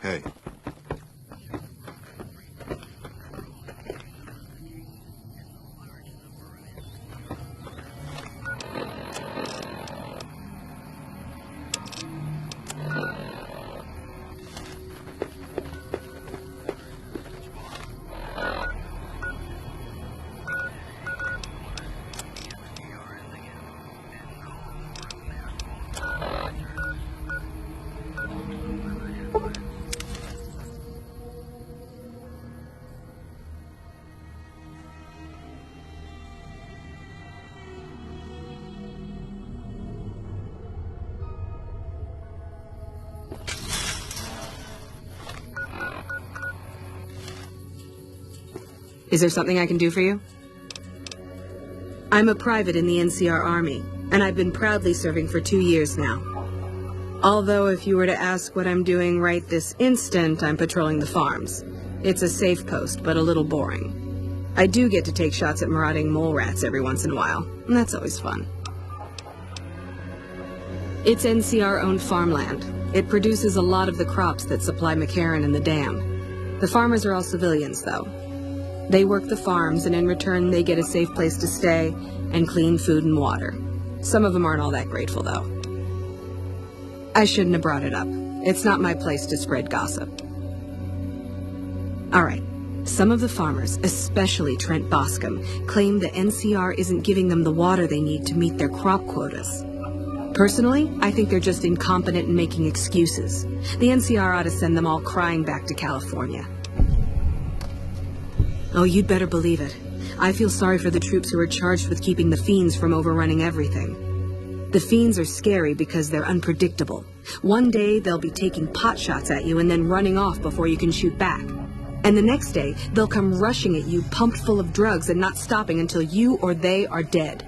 Hey. Is there something I can do for you? I'm a private in the NCR Army, and I've been proudly serving for 2 years now. Although if you were to ask what I'm doing right this instant, I'm patrolling the farms. It's a safe post, but a little boring. I do get to take shots at marauding mole rats every once in a while, and that's always fun. It's NCR-owned farmland. It produces a lot of the crops that supply McCarran and the dam. The farmers are all civilians, though. They work the farms, and in return they get a safe place to stay and clean food and water. Some of them aren't all that grateful, though. I shouldn't have brought it up. It's not my place to spread gossip. All right. Some of the farmers, especially Trent Boscom, claim the NCR isn't giving them the water they need to meet their crop quotas. Personally, I think they're just incompetent and making excuses. The NCR ought to send them all crying back to California. Oh, you'd better believe it. I feel sorry for the troops who are charged with keeping the Fiends from overrunning everything. The Fiends are scary because they're unpredictable. One day, they'll be taking pot shots at you and then running off before you can shoot back. And the next day, they'll come rushing at you pumped full of drugs and not stopping until you or they are dead.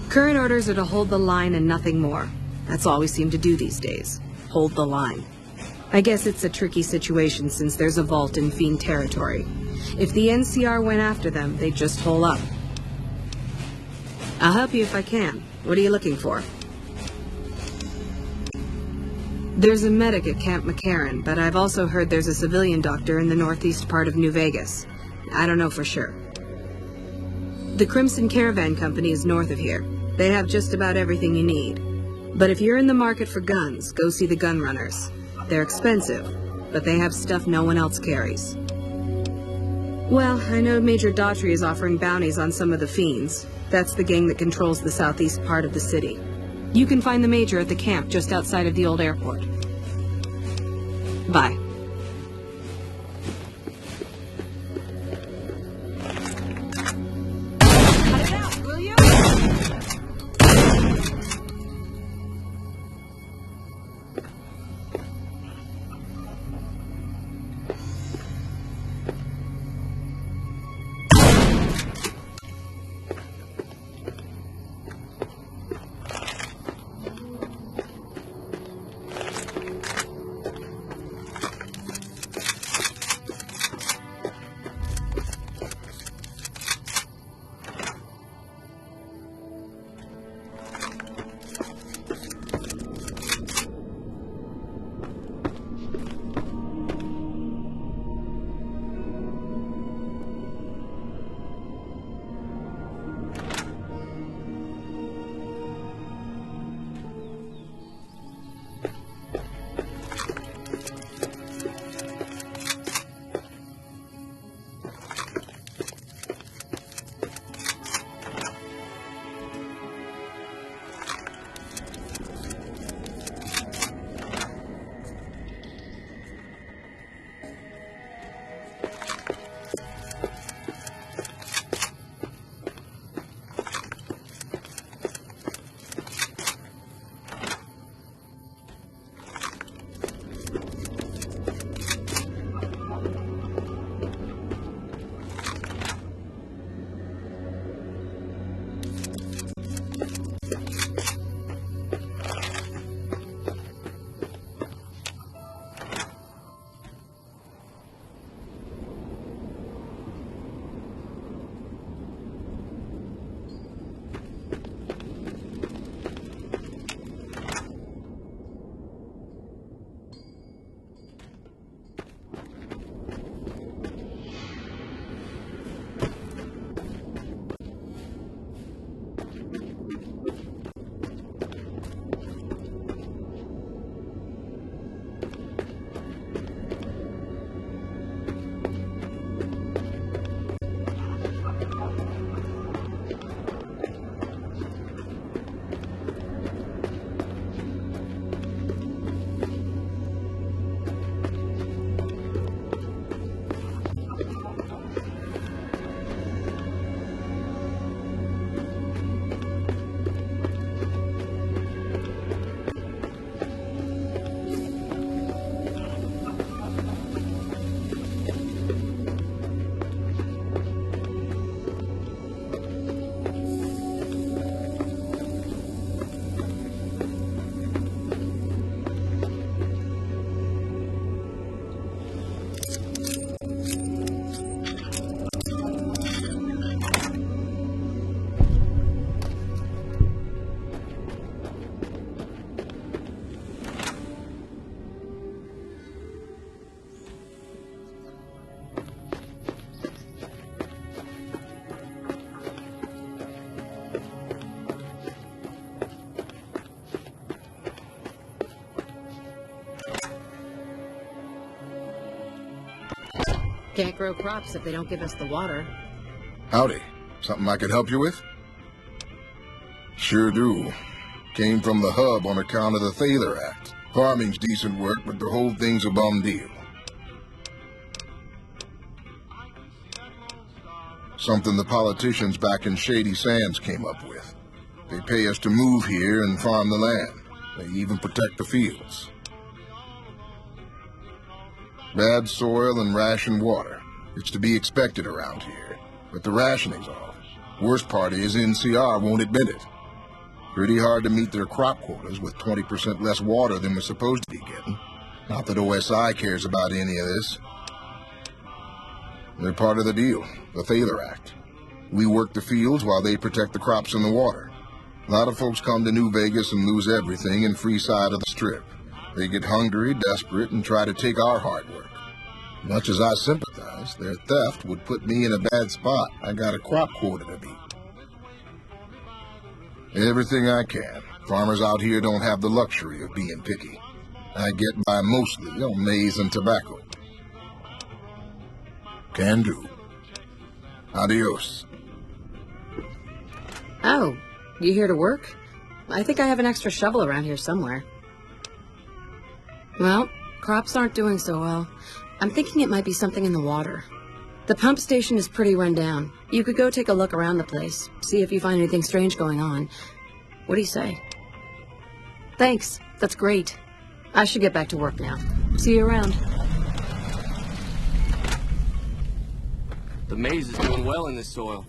Current orders are to hold the line and nothing more. That's all we seem to do these days. Hold the line. I guess it's a tricky situation since there's a vault in Fiend territory. If the NCR went after them, they'd just hole up. I'll help you if I can. What are you looking for? There's a medic at Camp McCarran, but I've also heard there's a civilian doctor in the northeast part of New Vegas. I don't know for sure. The Crimson Caravan Company is north of here. They have just about everything you need. But if you're in the market for guns, go see the Gun Runners. They're expensive, but they have stuff no one else carries. Well, I know Major Daughtry is offering bounties on some of the Fiends. That's the gang that controls the southeast part of the city. You can find the Major at the camp just outside of the old airport. Bye. Cut it out, will you? Can't grow crops if they don't give us the water. Howdy. Something I could help you with? Sure do. Came from the hub on account of the Thaler Act. Farming's decent work, but the whole thing's a bum deal. Something the politicians back in Shady Sands came up with. They pay us to move here and farm the land. They even protect the fields. Bad soil and rationed water. It's to be expected around here. But the rationing's off. Worst part is NCR won't admit it. Pretty hard to meet their crop quotas with 20% less water than we're supposed to be getting. Not that OSI cares about any of this. They're part of the deal, the Thaler Act. We work the fields while they protect the crops and the water. A lot of folks come to New Vegas and lose everything in free side of the Strip. They get hungry, desperate, and try to take our hard work. Much as I sympathize, their theft would put me in a bad spot. I got a crop quota to beat. Everything I can. Farmers out here don't have the luxury of being picky. I get by mostly on maize and tobacco. Can do. Adios. Oh, you here to work? I think I have an extra shovel around here somewhere. Well, crops aren't doing so well. I'm thinking it might be something in the water. The pump station is pretty run down. You could go take a look around the place, see if you find anything strange going on. What do you say? Thanks, that's great. I should get back to work now. See you around. The maize is doing well in this soil.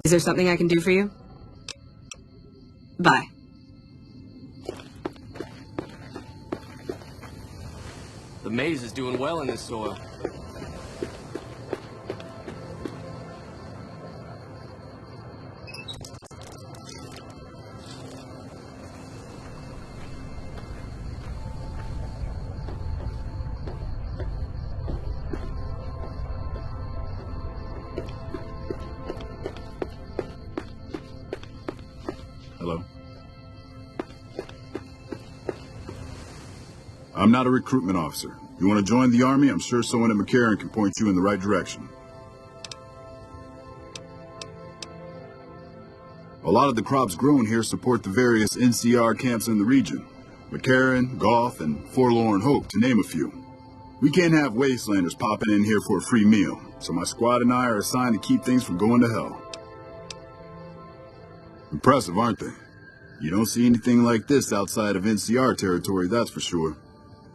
Is there something I can do for you? Bye. The maize is doing well in this soil. Hello? I'm not a recruitment officer. You want to join the Army? I'm sure someone at McCarran can point you in the right direction. A lot of the crops grown here support the various NCR camps in the region. McCarran, Goth, and Forlorn Hope, to name a few. We can't have wastelanders popping in here for a free meal, so my squad and I are assigned to keep things from going to hell. Impressive, aren't they? You don't see anything like this outside of NCR territory, that's for sure.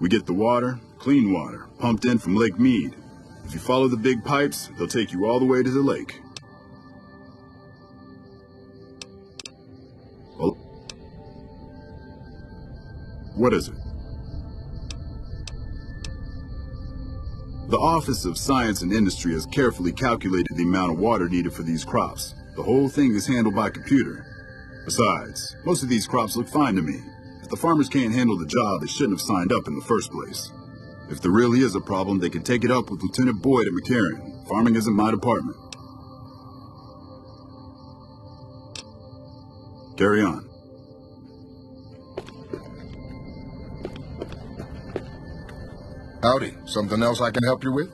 We get the water, clean water, pumped in from Lake Mead. If you follow the big pipes, they'll take you all the way to the lake. Well, what is it? The Office of Science and Industry has carefully calculated the amount of water needed for these crops. The whole thing is handled by computer. Besides, most of these crops look fine to me. If the farmers can't handle the job, they shouldn't have signed up in the first place. If there really is a problem, they can take it up with Lieutenant Boyd at McCarran. Farming isn't my department. Carry on. Howdy. Something else I can help you with?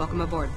Welcome aboard.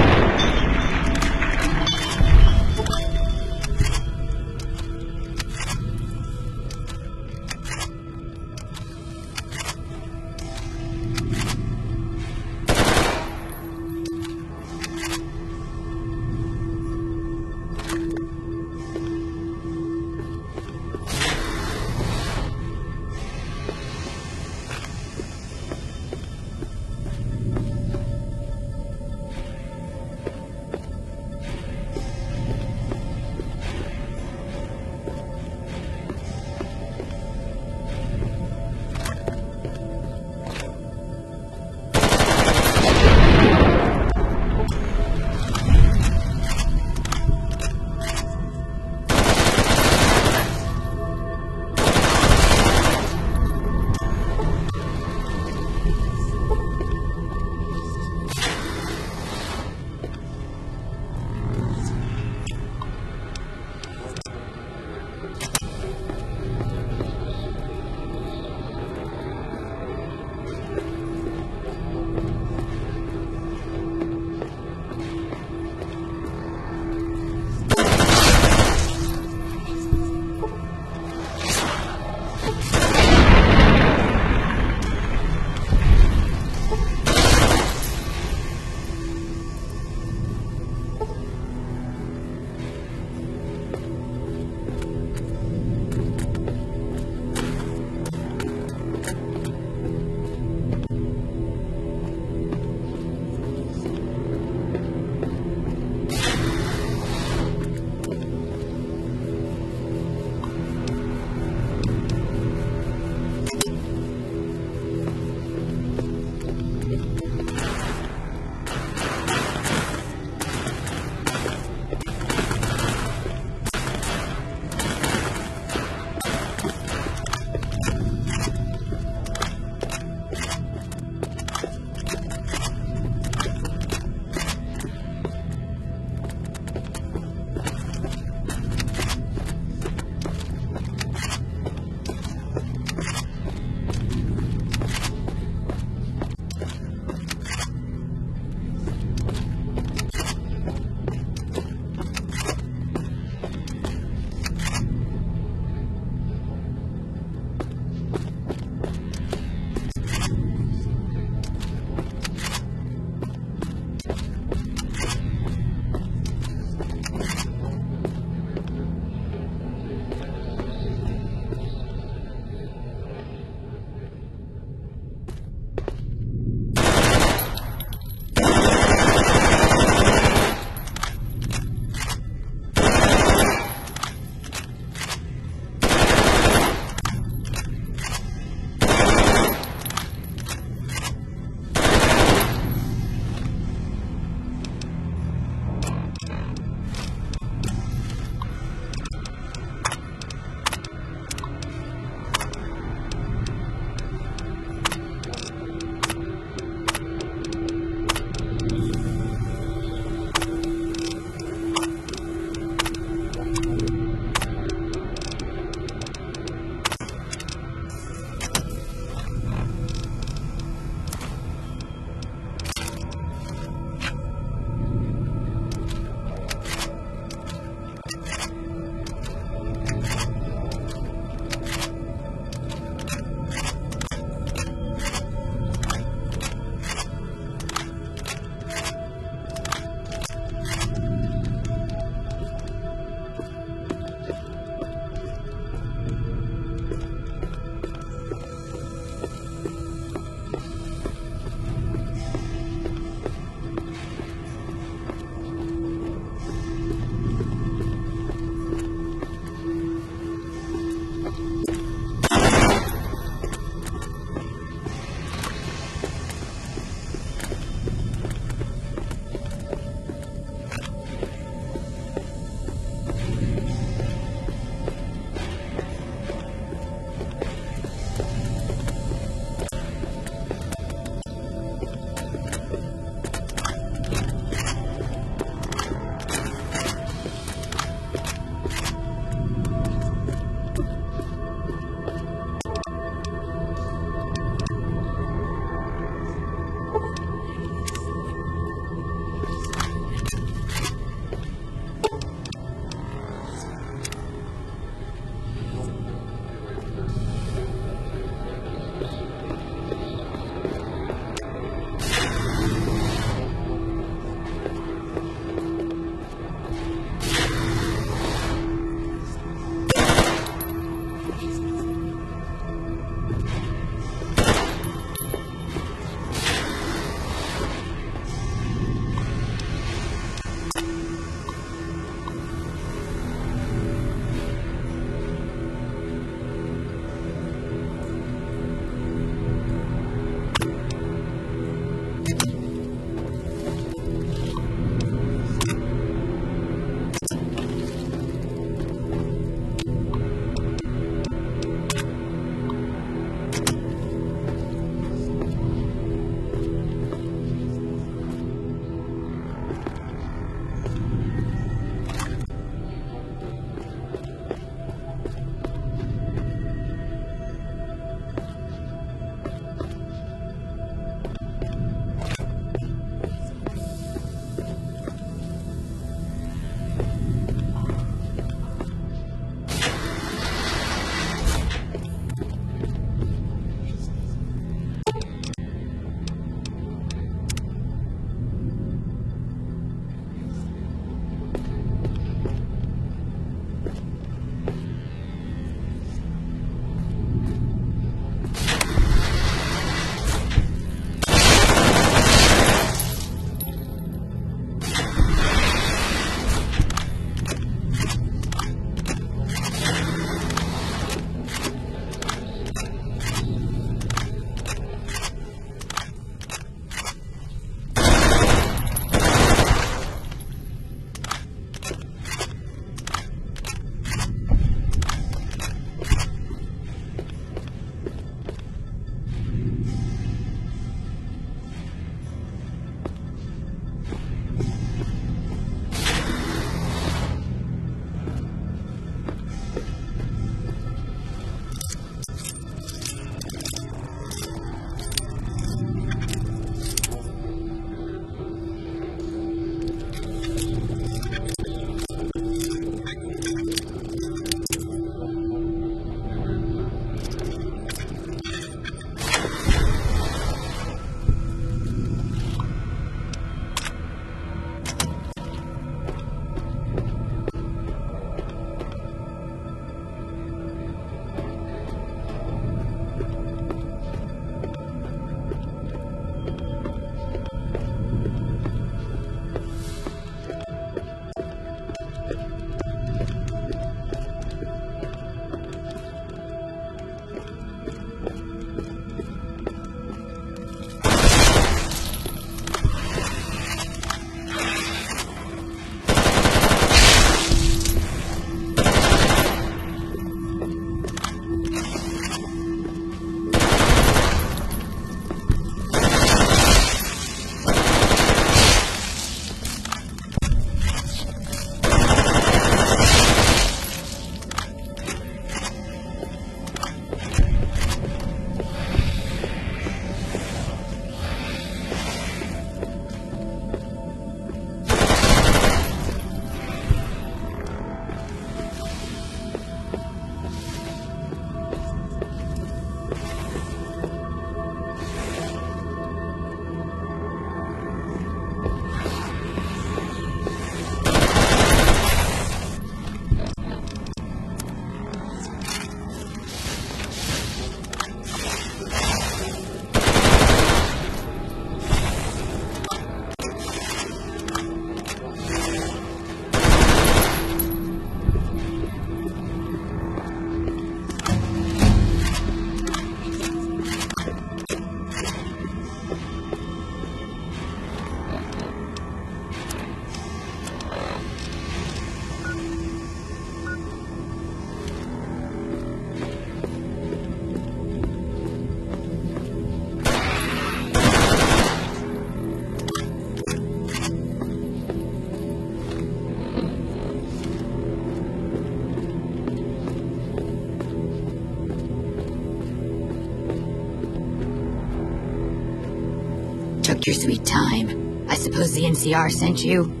Take your sweet time. I suppose the NCR sent you?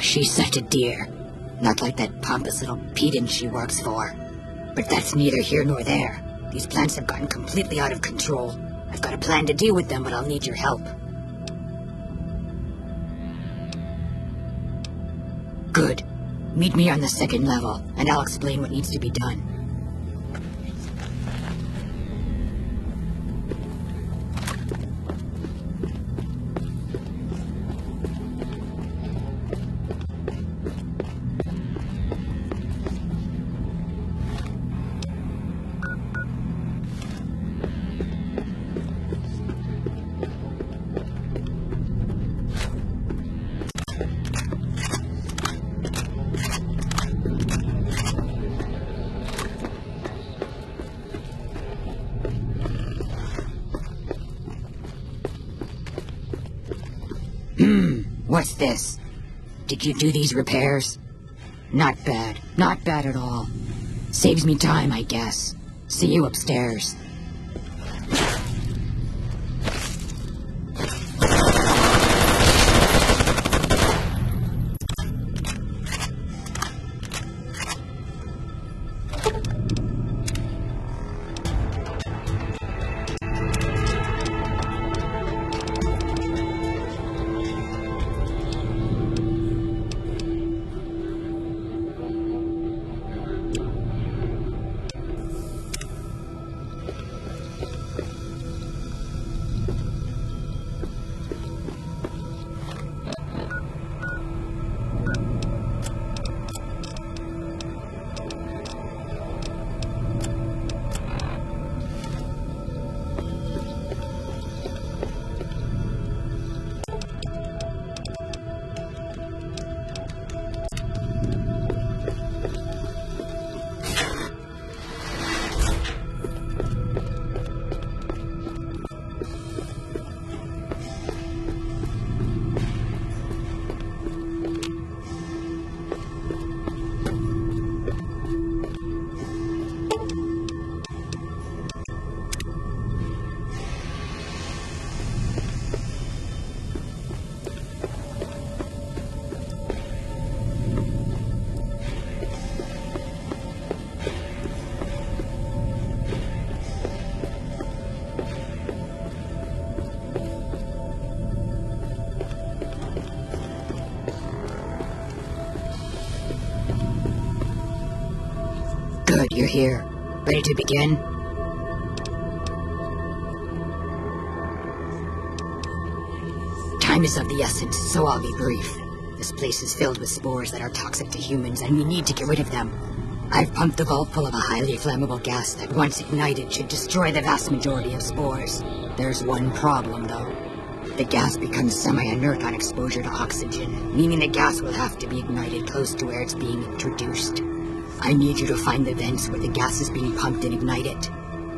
She's such a dear. Not like that pompous little pedant she works for. But that's neither here nor there. These plants have gotten completely out of control. I've got a plan to deal with them, but I'll need your help. Good. Meet me on the second level, and I'll explain what needs to be done. What's this? Did you do these repairs? Not bad. Not bad at all. Saves me time, I guess. See you upstairs. Good, you're here. Ready to begin? Time is of the essence, so I'll be brief. This place is filled with spores that are toxic to humans, and we need to get rid of them. I've pumped the vault full of a highly flammable gas that, once ignited, should destroy the vast majority of spores. There's one problem, though. The gas becomes semi-inert on exposure to oxygen, meaning the gas will have to be ignited close to where it's being introduced. I need you to find the vents where the gas is being pumped and ignite it.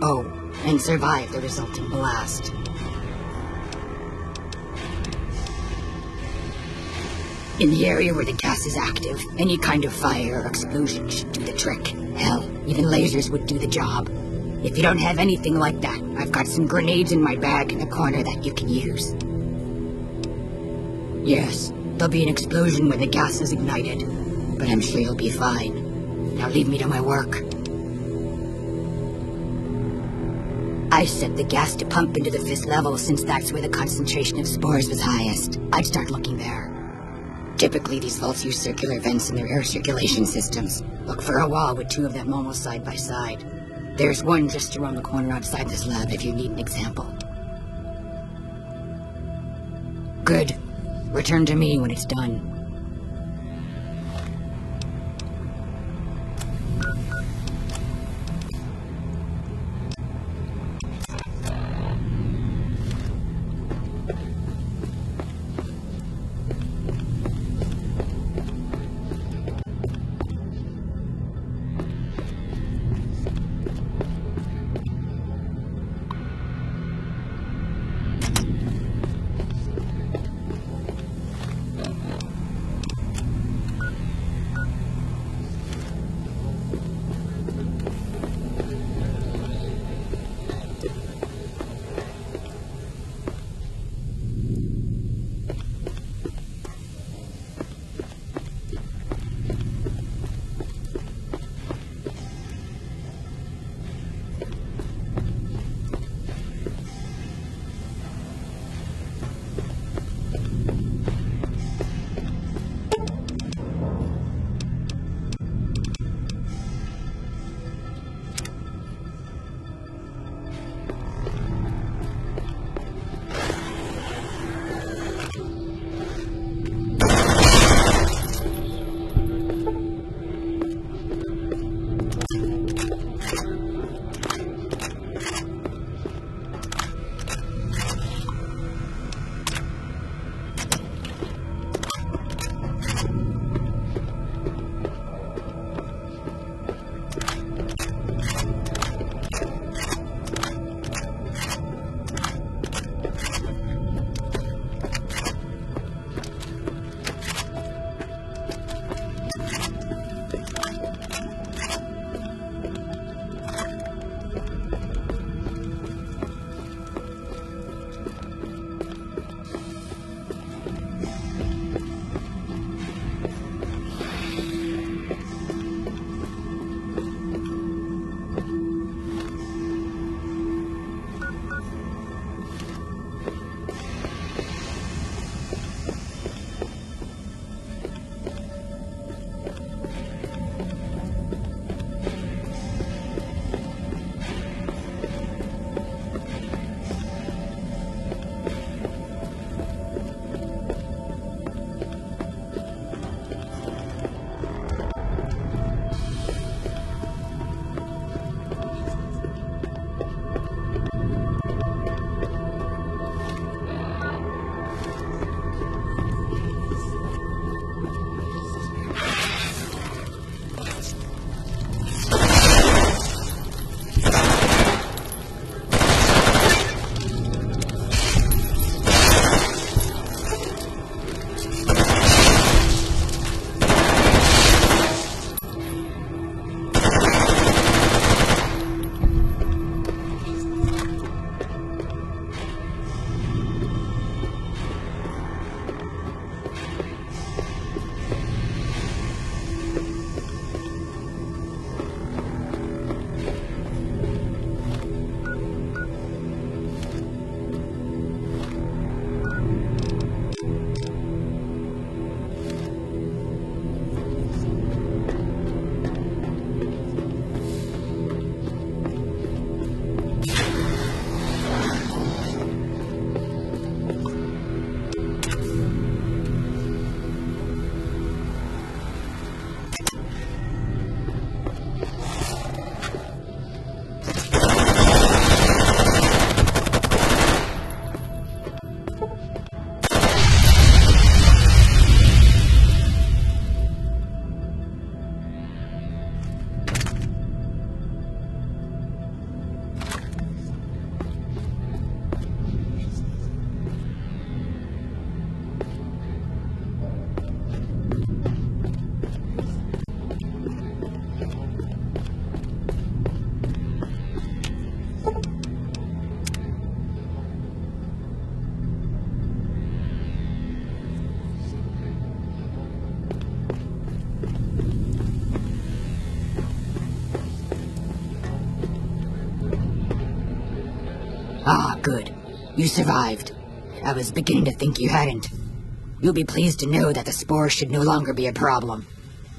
Oh, and survive the resulting blast. In the area where the gas is active, any kind of fire or explosion should do the trick. Hell, even lasers would do the job. If you don't have anything like that, I've got some grenades in my bag in the corner that you can use. Yes, there'll be an explosion when the gas is ignited, but I'm sure you'll be fine. Now leave me to my work. I set the gas to pump into the 5th level since that's where the concentration of spores was highest. I'd start looking there. Typically, these vaults use circular vents in their air circulation systems. Look for a wall with 2 of them almost side by side. There's one just around the corner outside this lab if you need an example. Good. Return to me when it's done. Ah, good. You survived. I was beginning to think you hadn't. You'll be pleased to know that the spores should no longer be a problem.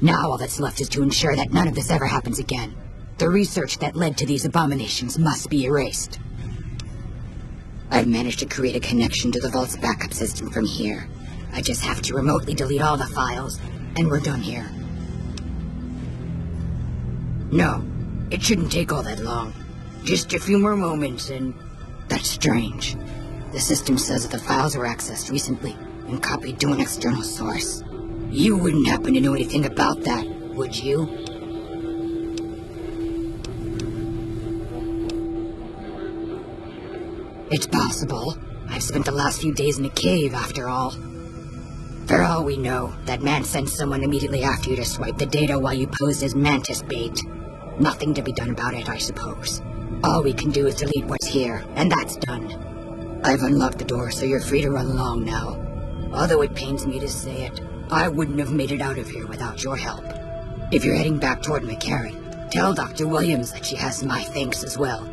Now all that's left is to ensure that none of this ever happens again. The research that led to these abominations must be erased. I've managed to create a connection to the Vault's backup system from here. I just have to remotely delete all the files, and we're done here. No, it shouldn't take all that long. Just a few more moments, and that's strange. The system says that the files were accessed recently and copied to an external source. You wouldn't happen to know anything about that, would you? It's possible. I've spent the last few days in a cave, after all. For all we know, that man sent someone immediately after you to swipe the data while you posed as Mantis bait. Nothing to be done about it, I suppose. All we can do is delete what's here, and that's done. I've unlocked the door, so you're free to run along now. Although it pains me to say it, I wouldn't have made it out of here without your help. If you're heading back toward McCarran, tell Dr. Williams that she has my thanks as well.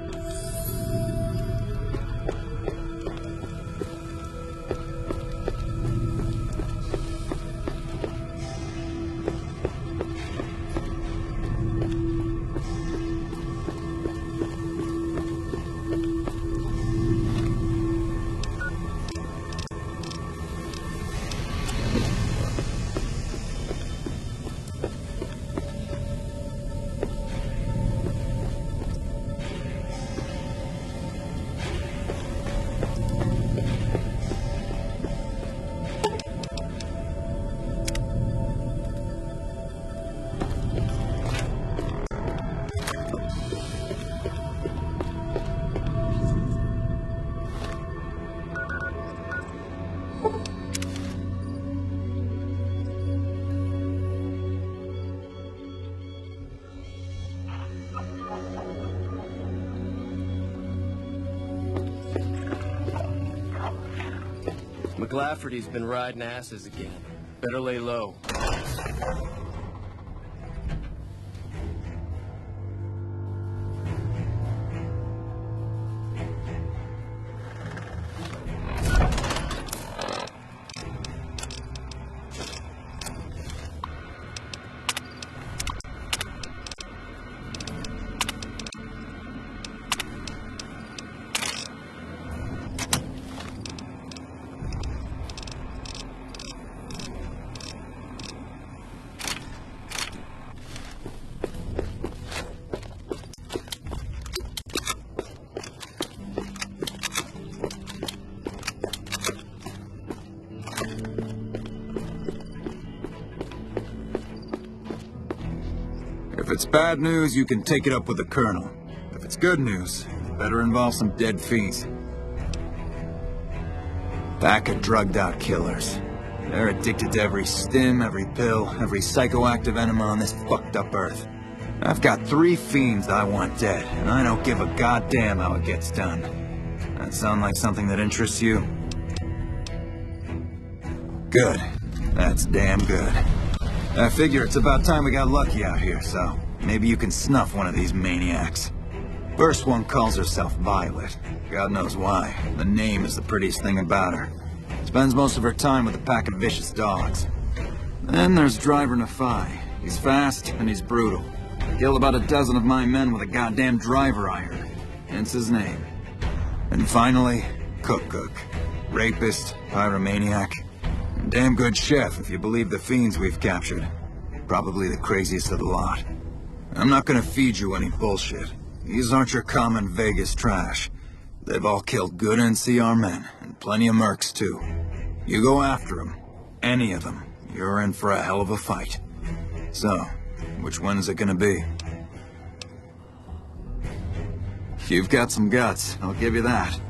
McLafferty's been riding asses again. Better lay low. If it's bad news, you can take it up with the Colonel. If it's good news, it better involve some dead fiends. Pack of drugged-out killers. They're addicted to every stim, every pill, every psychoactive enema on this fucked-up Earth. I've got 3 fiends I want dead, and I don't give a goddamn how it gets done. That sound like something that interests you? Good. That's damn good. I figure it's about time we got lucky out here, so maybe you can snuff one of these maniacs. First one calls herself Violet. God knows why. The name is the prettiest thing about her. Spends most of her time with a pack of vicious dogs. Then there's Driver Nephi. He's fast and he's brutal. Killed about a dozen of my men with a goddamn driver iron. Hence his name. And finally, Cook. Rapist, pyromaniac. Damn good chef, if you believe the fiends we've captured. Probably the craziest of the lot. I'm not gonna feed you any bullshit. These aren't your common Vegas trash. They've all killed good NCR men, and plenty of mercs too. You go after them, any of them, you're in for a hell of a fight. So, which one is it gonna be? You've got some guts, I'll give you that.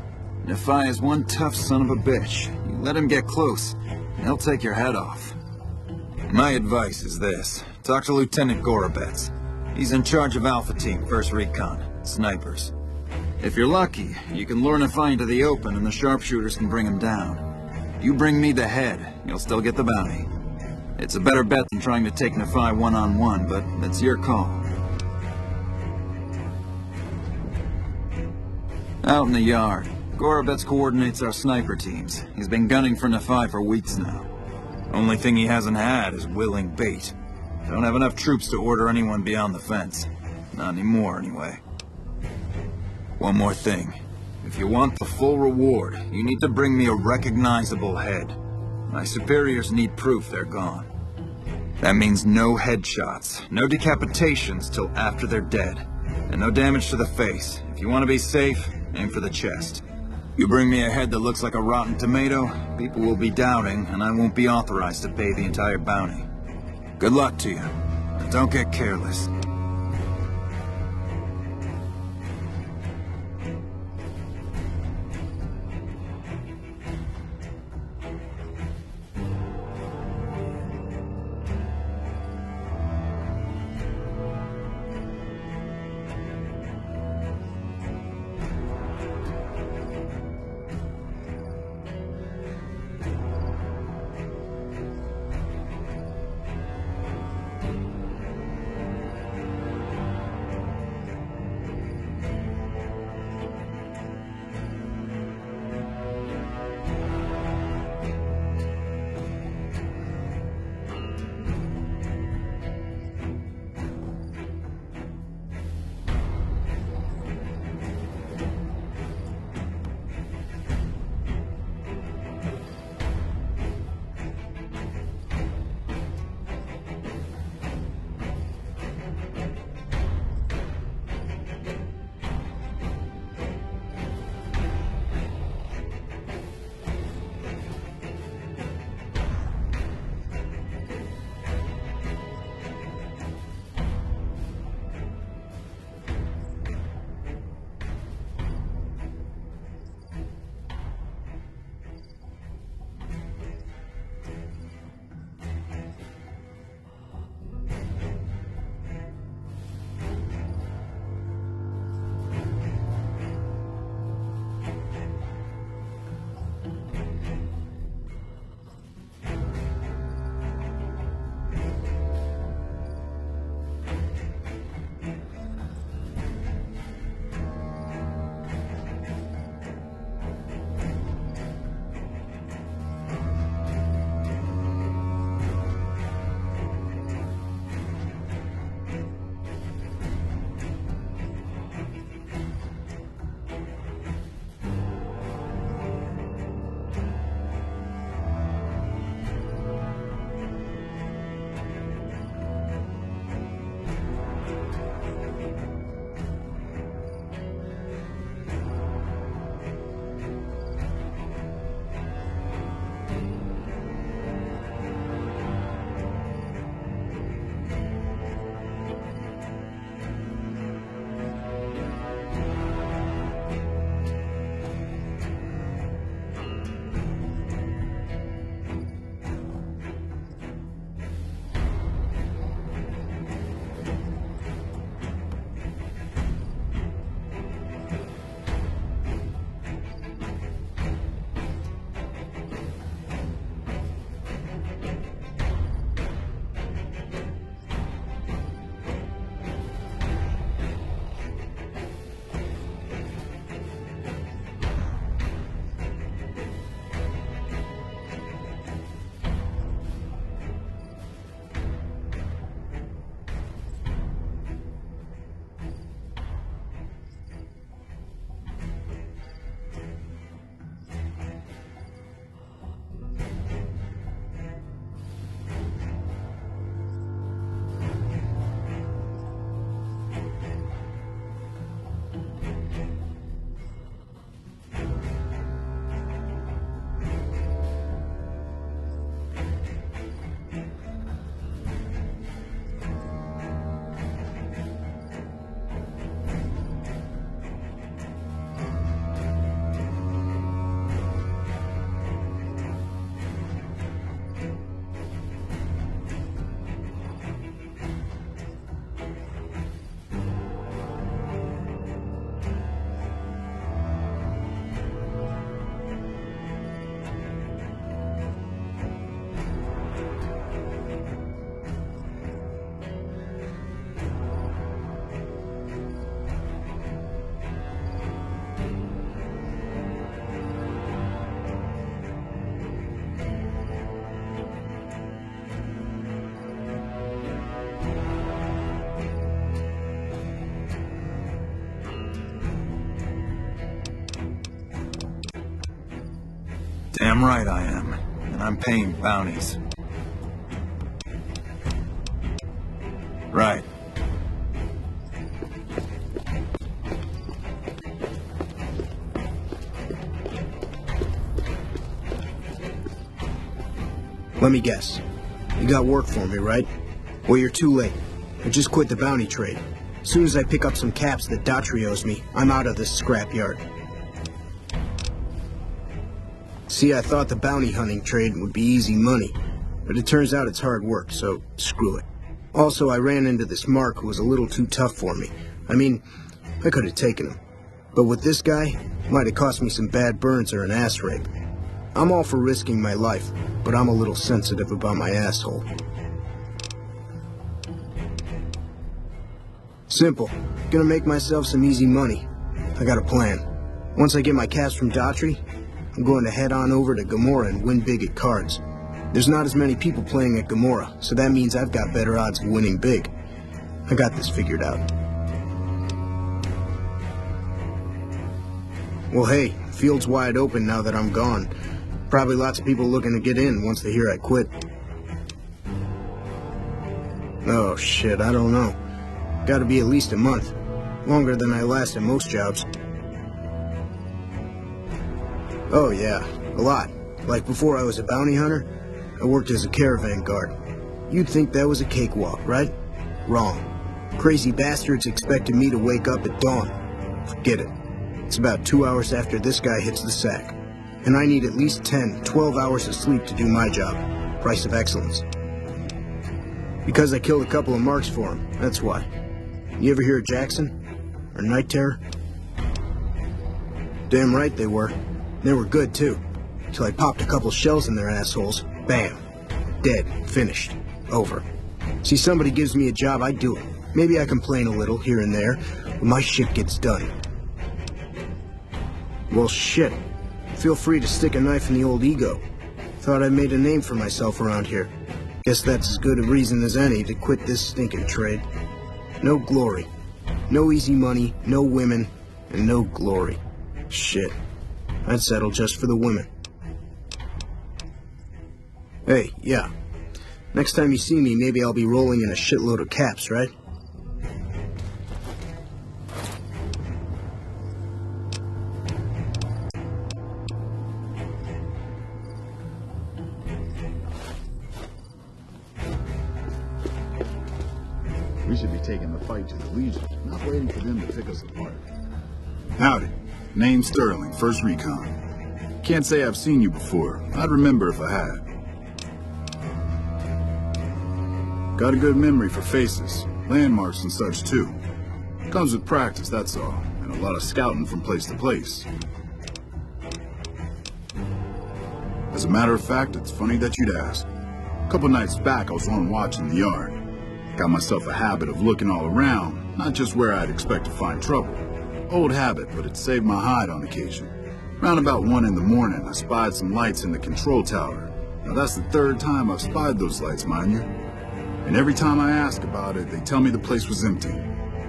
Nephi is one tough son of a bitch. You let him get close, he'll take your head off. My advice is this. Talk to Lieutenant Gorobets. He's in charge of Alpha Team, 1st Recon. Snipers. If you're lucky, you can lure Nephi into the open and the sharpshooters can bring him down. You bring me the head, you'll still get the bounty. It's a better bet than trying to take Nephi one-on-one, but that's your call. Out in the yard. Gorobets coordinates our sniper teams. He's been gunning for Nephi for weeks now. Only thing he hasn't had is willing bait. Don't have enough troops to order anyone beyond the fence. Not anymore, anyway. One more thing. If you want the full reward, you need to bring me a recognizable head. My superiors need proof they're gone. That means no headshots, no decapitations till after they're dead, and no damage to the face. If you want to be safe, aim for the chest. You bring me a head that looks like a rotten tomato, people will be doubting, and I won't be authorized to pay the entire bounty. Good luck to you, and don't get careless. Damn right I am. And I'm paying bounties. Right. Let me guess. You got work for me, right? Well, you're too late. I just quit the bounty trade. As soon as I pick up some caps that Daughtry owes me, I'm out of this scrapyard. See, I thought the bounty hunting trade would be easy money, but it turns out it's hard work, so screw it. Also, I ran into this Mark who was a little too tough for me. I mean, I could have taken him. But with this guy, might have cost me some bad burns or an ass rape. I'm all for risking my life, but I'm a little sensitive about my asshole. Simple. Gonna make myself some easy money. I got a plan. Once I get my caps from Daughtry, I'm going to head on over to Gamorra and win big at cards. There's not as many people playing at Gamorra, so that means I've got better odds of winning big. I got this figured out. Well, hey, field's wide open now that I'm gone. Probably lots of people looking to get in once they hear I quit. Oh shit, I don't know. Gotta be at least a month. Longer than I last at most jobs. Oh yeah, a lot. Like before I was a bounty hunter, I worked as a caravan guard. You'd think that was a cakewalk, right? Wrong. Crazy bastards expected me to wake up at dawn. Forget it. It's about 2 hours after this guy hits the sack. And I need at least 10, 12 hours of sleep to do my job. Price of excellence. Because I killed a couple of marks for him, that's why. You ever hear of Jackson? Or Night Terror? Damn right they were. They were good, too. Till I popped a couple shells in their assholes. Bam. Dead. Finished. Over. See, somebody gives me a job, I do it. Maybe I complain a little here and there, but my shit gets done. Well, shit. Feel free to stick a knife in the old ego. Thought I made a name for myself around here. Guess that's as good a reason as any to quit this stinking trade. No glory. No easy money, no women, and no glory. Shit. I'd settle just for the women. Hey, yeah. Next time you see me, maybe I'll be rolling in a shitload of caps, right? We should be taking the fight to the Legion, not waiting for them to pick us apart. Howdy. Name's Sterling, 1st Recon. Can't say I've seen you before. I'd remember if I had. Got a good memory for faces, landmarks and such too. Comes with practice, that's all, and a lot of scouting from place to place. As a matter of fact, it's funny that you'd ask. A couple nights back, I was on watch in the yard. Got myself a habit of looking all around, not just where I'd expect to find trouble. Old habit, but it saved my hide on occasion. Round about 1 in the morning, I spied some lights in the control tower. Now that's the 3rd time I've spied those lights, mind you. And every time I ask about it, they tell me the place was empty.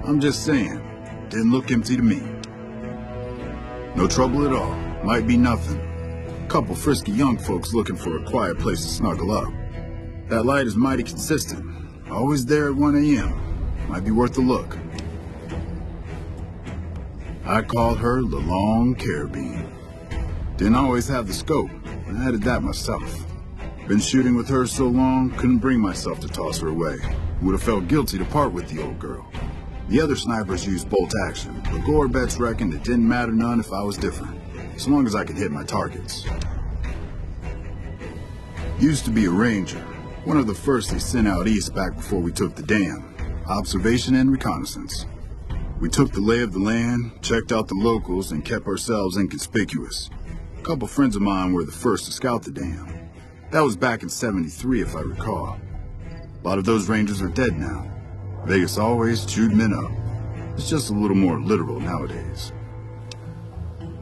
I'm just saying, didn't look empty to me. No trouble at all, might be nothing. Couple frisky young folks looking for a quiet place to snuggle up. That light is mighty consistent. Always there at 1 a.m. Might be worth a look. I called her the Long Carabine. Didn't always have the scope. I added that myself. Been shooting with her so long, couldn't bring myself to toss her away. Would have felt guilty to part with the old girl. The other snipers used bolt action, but Gore bets reckoned it didn't matter none if I was different, as long as I could hit my targets. Used to be a ranger, one of the first they sent out east back before we took the dam. Observation and reconnaissance. We took the lay of the land, checked out the locals, and kept ourselves inconspicuous. A couple friends of mine were the first to scout the dam. That was back in '73, if I recall. A lot of those rangers are dead now. Vegas always chewed men up. It's just a little more literal nowadays.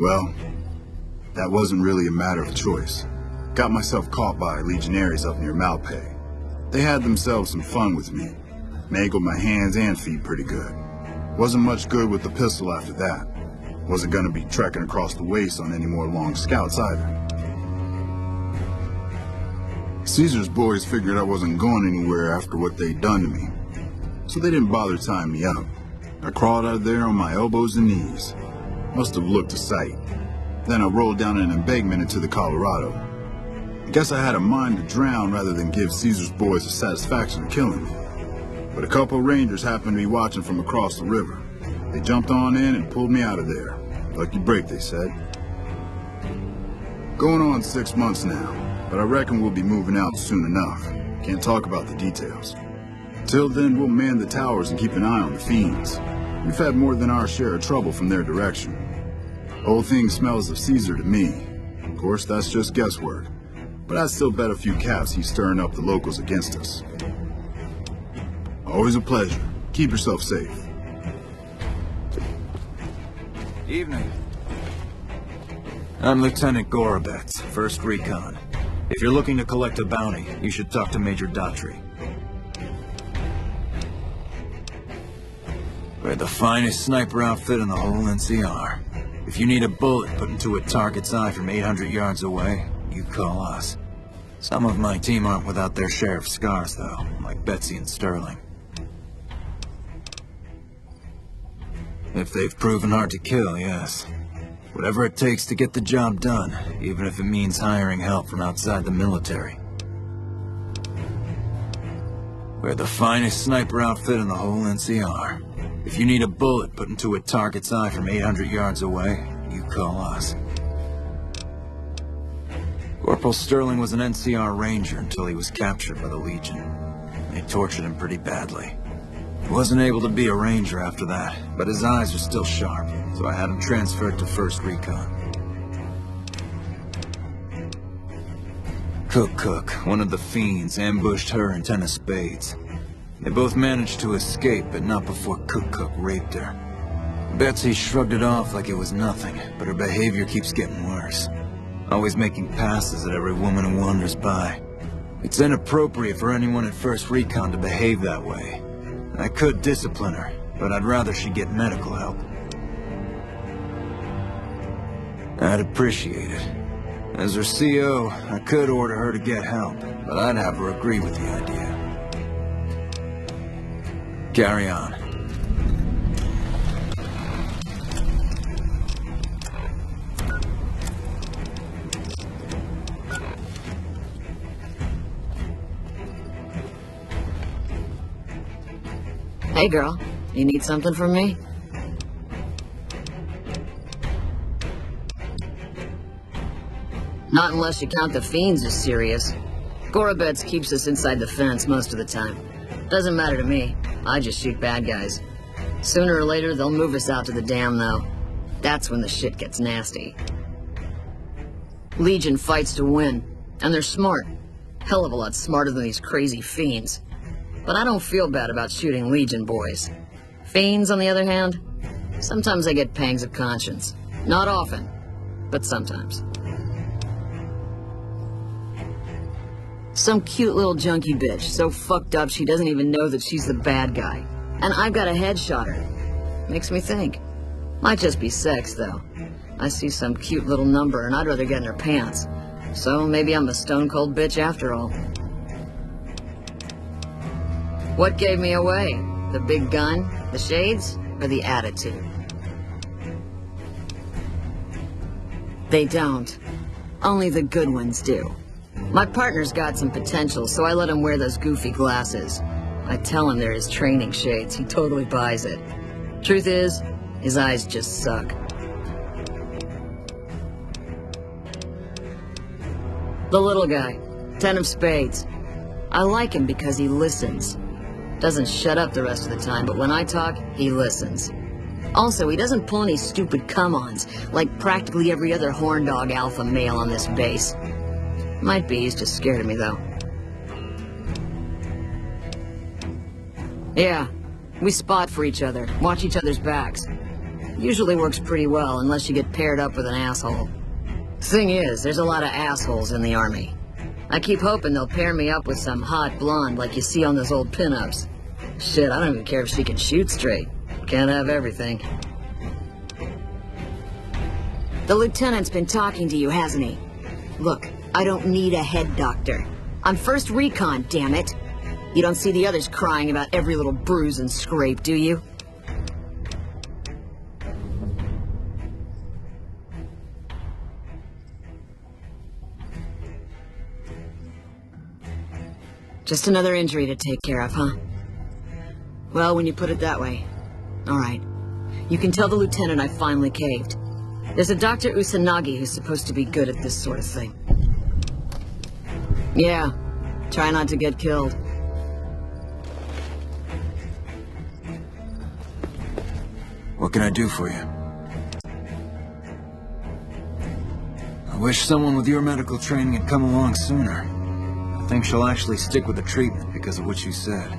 Well, that wasn't really a matter of choice. Got myself caught by legionaries up near Malpay. They had themselves some fun with me. Mangled my hands and feet pretty good. Wasn't much good with the pistol after that. Wasn't gonna be trekking across the waste on any more long scouts either. Caesar's boys figured I wasn't going anywhere after what they'd done to me, so they didn't bother tying me up. I crawled out of there on my elbows and knees. Must have looked a sight. Then I rolled down an embankment into the Colorado. I guess I had a mind to drown rather than give Caesar's boys the satisfaction of killing me. But a couple of rangers happened to be watching from across the river. They jumped on in and pulled me out of there. Lucky break, they said. Going on 6 months now, but I reckon we'll be moving out soon enough. Can't talk about the details. Till then, we'll man the towers and keep an eye on the fiends. We've had more than our share of trouble from their direction. Whole thing smells of Caesar to me. Of course, that's just guesswork. But I'd still bet a few caps he's stirring up the locals against us. Always a pleasure. Keep yourself safe. Evening. I'm Lieutenant Gorobets, 1st Recon. If you're looking to collect a bounty, you should talk to Major Daughtry. We're the finest sniper outfit in the whole NCR. If you need a bullet put into a target's eye from 800 yards away, you call us. Some of my team aren't without their share of scars, though, like Betsy and Sterling. If they've proven hard to kill, yes. Whatever it takes to get the job done, even if it means hiring help from outside the military. We're the finest sniper outfit in the whole NCR. If you need a bullet put into a target's eye from 800 yards away, you call us. Corporal Sterling was an NCR Ranger until he was captured by the Legion. They tortured him pretty badly. He wasn't able to be a Ranger after that, but his eyes were still sharp, so I had him transferred to 1st Recon. Cook, one of the fiends, ambushed her and 10 of spades. They both managed to escape, but not before Cook raped her. Betsy shrugged it off like it was nothing, but her behavior keeps getting worse. Always making passes at every woman who wanders by. It's inappropriate for anyone at 1st Recon to behave that way. I could discipline her, but I'd rather she get medical help. I'd appreciate it. As her CO, I could order her to get help, but I'd have her agree with the idea. Carry on. Hey girl, you need something from me? Not unless you count the fiends as serious. Gorobets keeps us inside the fence most of the time. Doesn't matter to me. I just shoot bad guys. Sooner or later, they'll move us out to the dam, though. That's when the shit gets nasty. Legion fights to win, and they're smart. Hell of a lot smarter than these crazy fiends. But I don't feel bad about shooting Legion boys. Fiends, on the other hand, sometimes I get pangs of conscience. Not often, but sometimes. Some cute little junkie bitch, so fucked up she doesn't even know that she's the bad guy. And I've got a headshot her. Makes me think. Might just be sex, though. I see some cute little number and I'd rather get in her pants. So maybe I'm a stone-cold bitch after all. What gave me away? The big gun, the shades, or the attitude? They don't. Only the good ones do. My partner's got some potential, so I let him wear those goofy glasses. I tell him they're his training shades. He totally buys it. Truth is, his eyes just suck. The little guy, 10 of spades. I like him because he listens. Doesn't shut up the rest of the time, but when I talk, he listens. Also, he doesn't pull any stupid come-ons, like practically every other horn dog alpha male on this base. Might be he's just scared of me, though. Yeah, we spot for each other, watch each other's backs. Usually works pretty well, unless you get paired up with an asshole. Thing is, there's a lot of assholes in the army. I keep hoping they'll pair me up with some hot blonde like you see on those old pinups. Shit, I don't even care if she can shoot straight. Can't have everything. The lieutenant's been talking to you, hasn't he? Look, I don't need a head doctor. I'm first recon, damn it. You don't see the others crying about every little bruise and scrape, do you? Just another injury to take care of, huh? Well, when you put it that way. Alright. You can tell the lieutenant I finally caved. There's a Dr. Usanagi who's supposed to be good at this sort of thing. Yeah. Try not to get killed. What can I do for you? I wish someone with your medical training had come along sooner. I think she'll actually stick with the treatment because of what you said.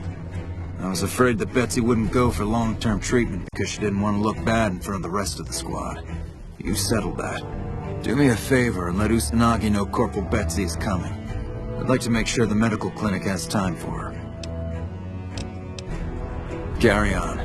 I was afraid that Betsy wouldn't go for long-term treatment because she didn't want to look bad in front of the rest of the squad. You settled that. Do me a favor and let Usanagi know Corporal Betsy is coming. I'd like to make sure the medical clinic has time for her. Carry on.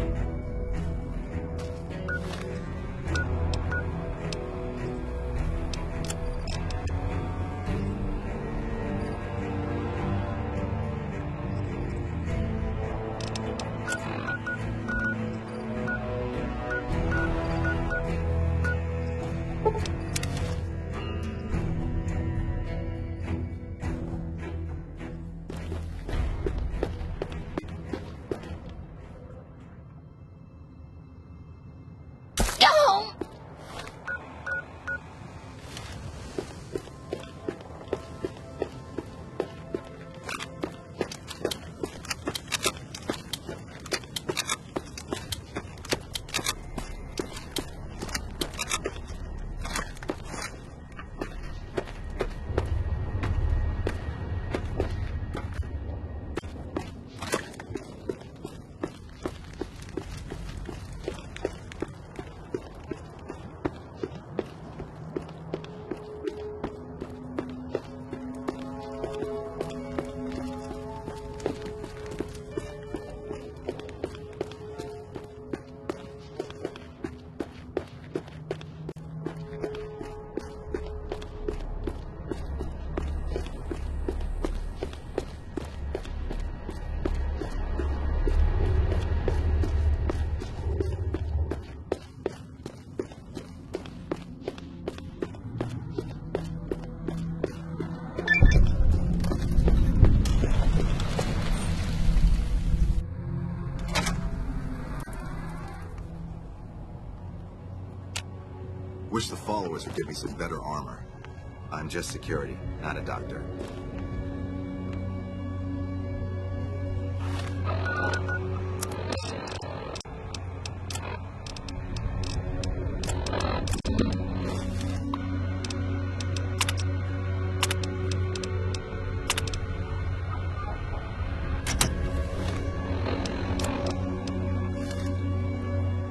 Wish the followers would give me some better armor. I'm just security, not a doctor.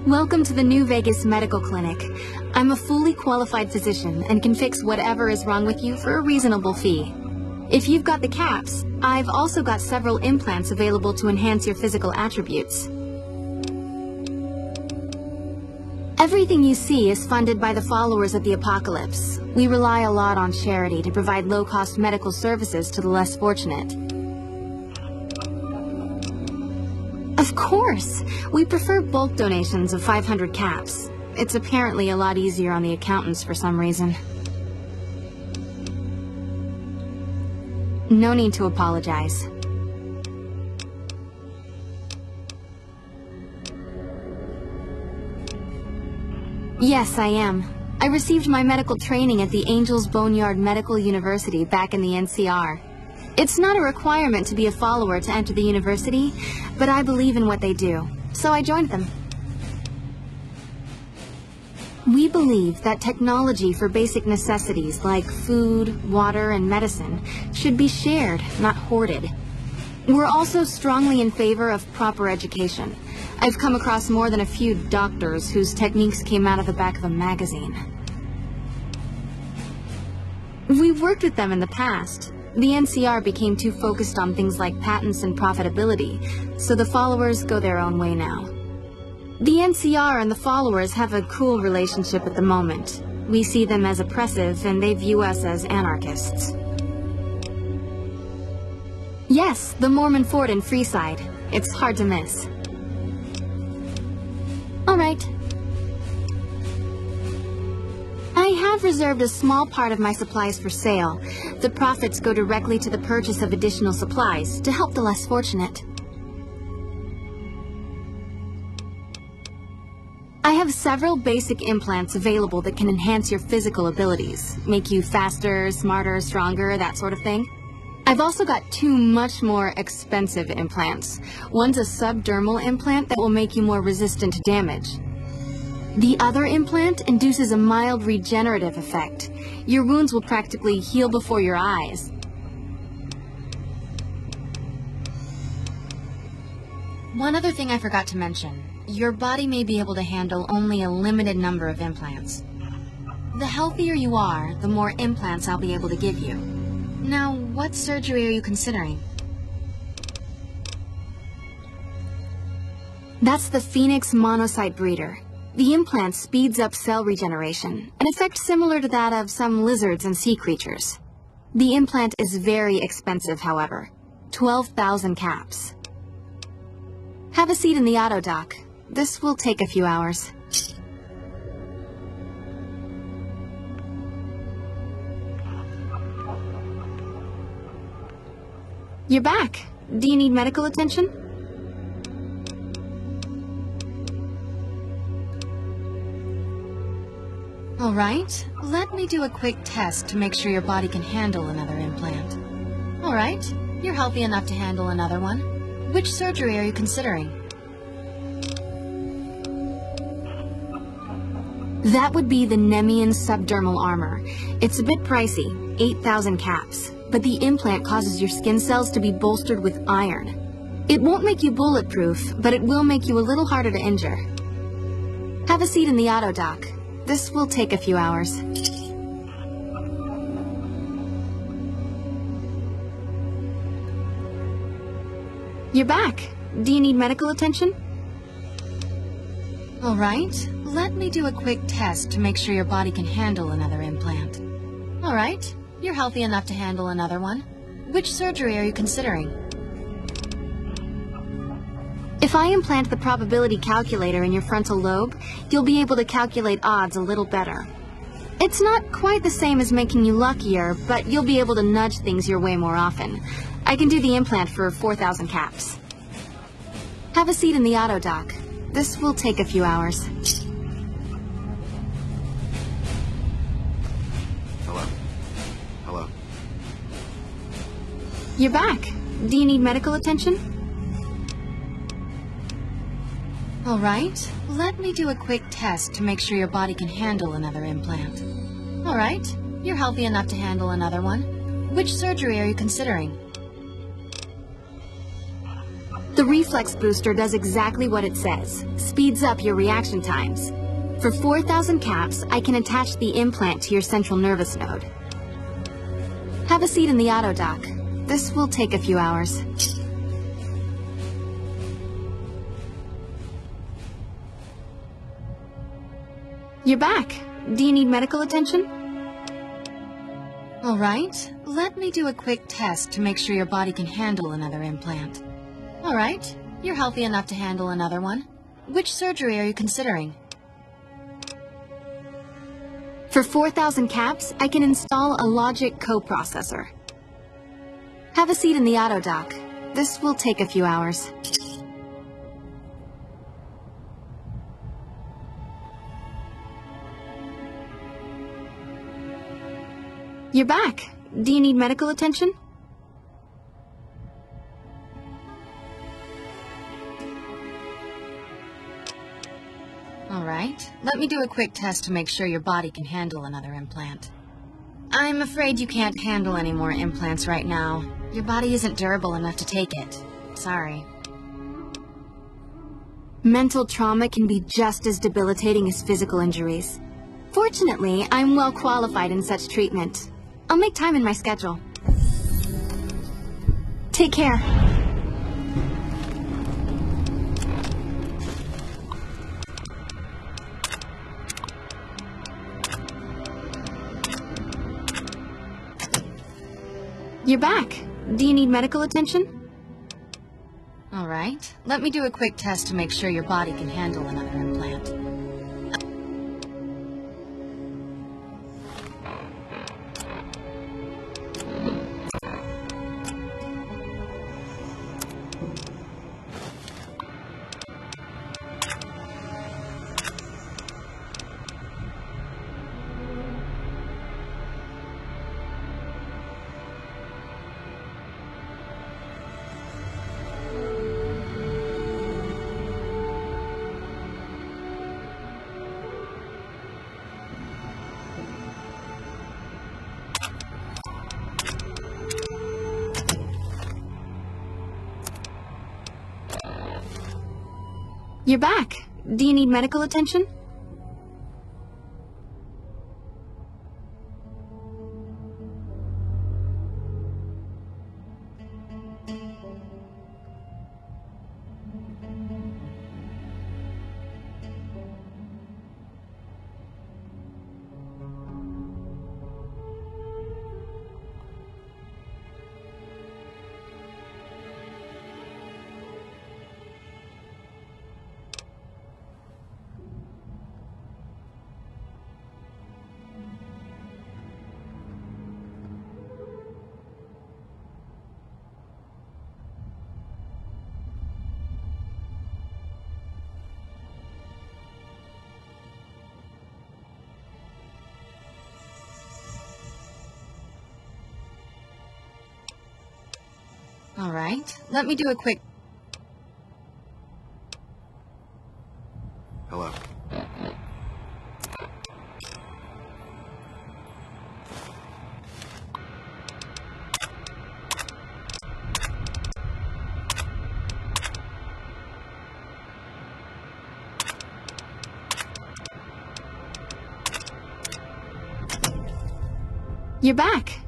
Welcome to the New Vegas Medical Clinic. I'm a fully qualified physician and can fix whatever is wrong with you for a reasonable fee. If you've got the caps, I've also got several implants available to enhance your physical attributes. Everything you see is funded by the followers of the Apocalypse. We rely a lot on charity to provide low-cost medical services to the less fortunate. Of course! We prefer bulk donations of 500 caps. It's apparently a lot easier on the accountants for some reason. No need to apologize. Yes, I am. I received my medical training at the Angels Boneyard Medical University back in the NCR. It's not a requirement to be a follower to enter the university, but I believe in what they do, so I joined them. We believe that technology for basic necessities like food, water, and medicine should be shared, not hoarded. We're also strongly in favor of proper education. I've come across more than a few doctors whose techniques came out of the back of a magazine. We've worked with them in the past. The NCR became too focused on things like patents and profitability, so the followers go their own way now. The NCR and the followers have a cool relationship at the moment. We see them as oppressive, and they view us as anarchists. Yes, the Mormon Fort in Freeside. It's hard to miss. All right. I have reserved a small part of my supplies for sale. The profits go directly to the purchase of additional supplies to help the less fortunate. I have several basic implants available that can enhance your physical abilities, make you faster, smarter, stronger, that sort of thing. I've also got two much more expensive implants. One's a subdermal implant that will make you more resistant to damage. The other implant induces a mild regenerative effect. Your wounds will practically heal before your eyes. One other thing I forgot to mention. Your body may be able to handle only a limited number of implants. The healthier you are, the more implants I'll be able to give you. Now, what surgery are you considering? That's the Phoenix Monocyte Breeder. The implant speeds up cell regeneration, an effect similar to that of some lizards and sea creatures. The implant is very expensive, however. 12,000 caps. Have a seat in the auto dock. This will take a few hours. You're back. Do you need medical attention? All right. Let me do a quick test to make sure your body can handle another implant. All right. You're healthy enough to handle another one. Which surgery are you considering? That would be the Nemean subdermal armor. It's a bit pricey, 8,000 caps, but the implant causes your skin cells to be bolstered with iron. It won't make you bulletproof, but it will make you a little harder to injure. Have a seat in the auto dock. This will take a few hours. You're back. Do you need medical attention? All right. Let me do a quick test to make sure your body can handle another implant. All right. You're healthy enough to handle another one. Which surgery are you considering? If I implant the probability calculator in your frontal lobe, you'll be able to calculate odds a little better. It's not quite the same as making you luckier, but you'll be able to nudge things your way more often. I can do the implant for 4,000 caps. Have a seat in the auto dock. This will take a few hours. Hello. You're back. Do you need medical attention? All right. Let me do a quick test to make sure your body can handle another implant. All right. You're healthy enough to handle another one. Which surgery are you considering? The Reflex Booster does exactly what it says. Speeds up your reaction times. For 4,000 caps, I can attach the implant to your central nervous node. Have a seat in the auto dock. This will take a few hours. You're back. Do you need medical attention? All right. Let me do a quick test to make sure your body can handle another implant. All right. You're healthy enough to handle another one. Which surgery are you considering? For 4,000 caps, I can install a logic coprocessor. Have a seat in the auto dock. This will take a few hours. You're back. Do you need medical attention? All right. Let me do a quick test to make sure your body can handle another implant. I'm afraid you can't handle any more implants right now. Your body isn't durable enough to take it. Sorry. Mental trauma can be just as debilitating as physical injuries. Fortunately, I'm well qualified in such treatment. I'll make time in my schedule. Take care. You're back. Do you need medical attention? Alright, let me do a quick test to make sure your body can handle another implant. You're back. Do you need medical attention? Alright, let me do a quick... Hello. You're back.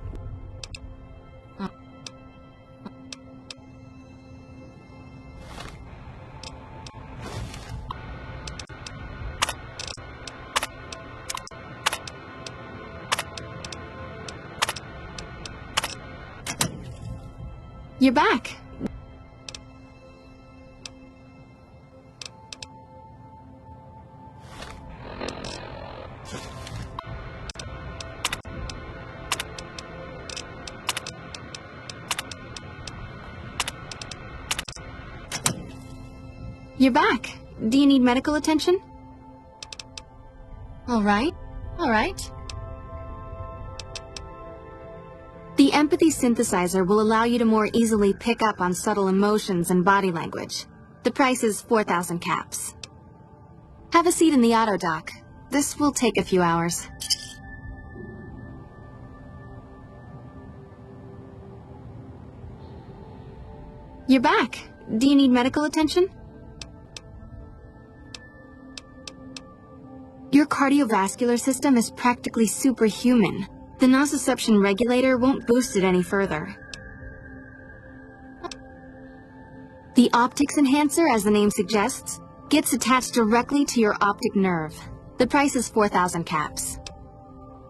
You're back. You're back. Do you need medical attention? All right. All right. The empathy synthesizer will allow you to more easily pick up on subtle emotions and body language. The price is 4,000 caps. Have a seat in the auto dock. This will take a few hours. You're back. Do you need medical attention? Your cardiovascular system is practically superhuman. The nociception regulator won't boost it any further. The optics enhancer, as the name suggests, gets attached directly to your optic nerve. The price is 4,000 caps.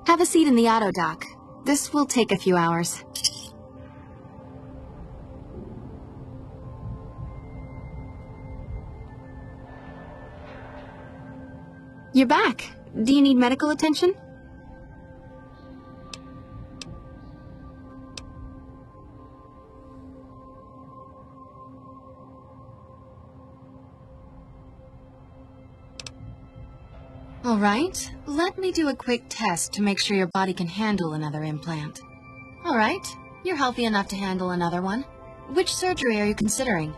Have a seat in the auto dock. This will take a few hours. You're back. Do you need medical attention? All right, let me do a quick test to make sure your body can handle another implant. All right, you're healthy enough to handle another one. Which surgery are you considering?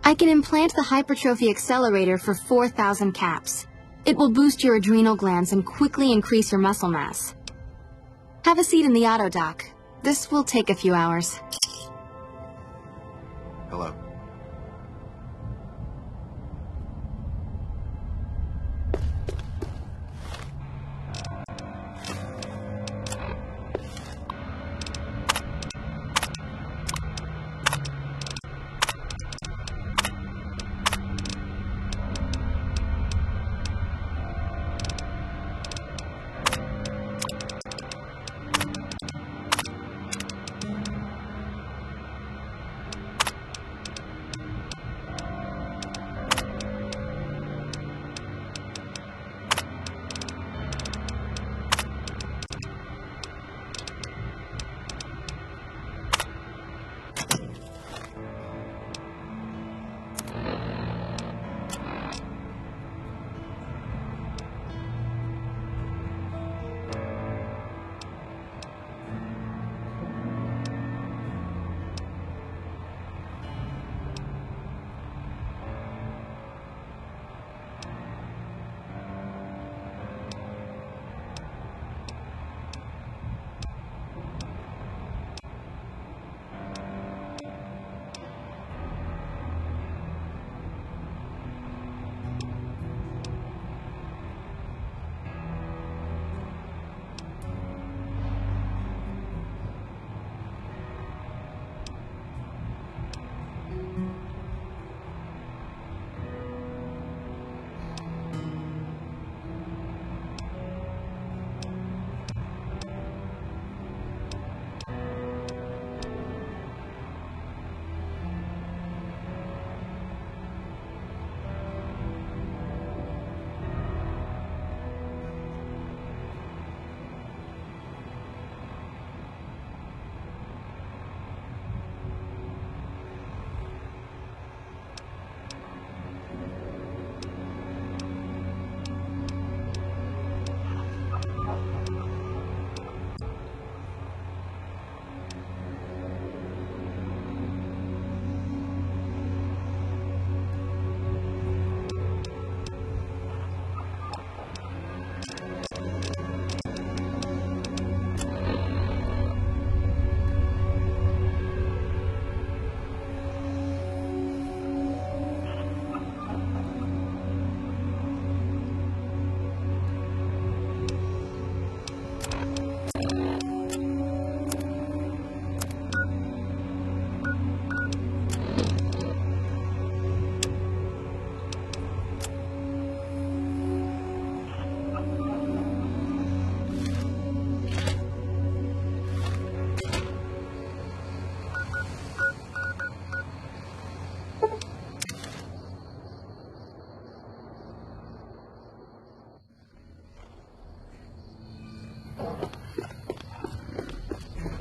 I can implant the hypertrophy accelerator for 4,000 caps. It will boost your adrenal glands and quickly increase your muscle mass. Have a seat in the auto dock. This will take a few hours. Hello.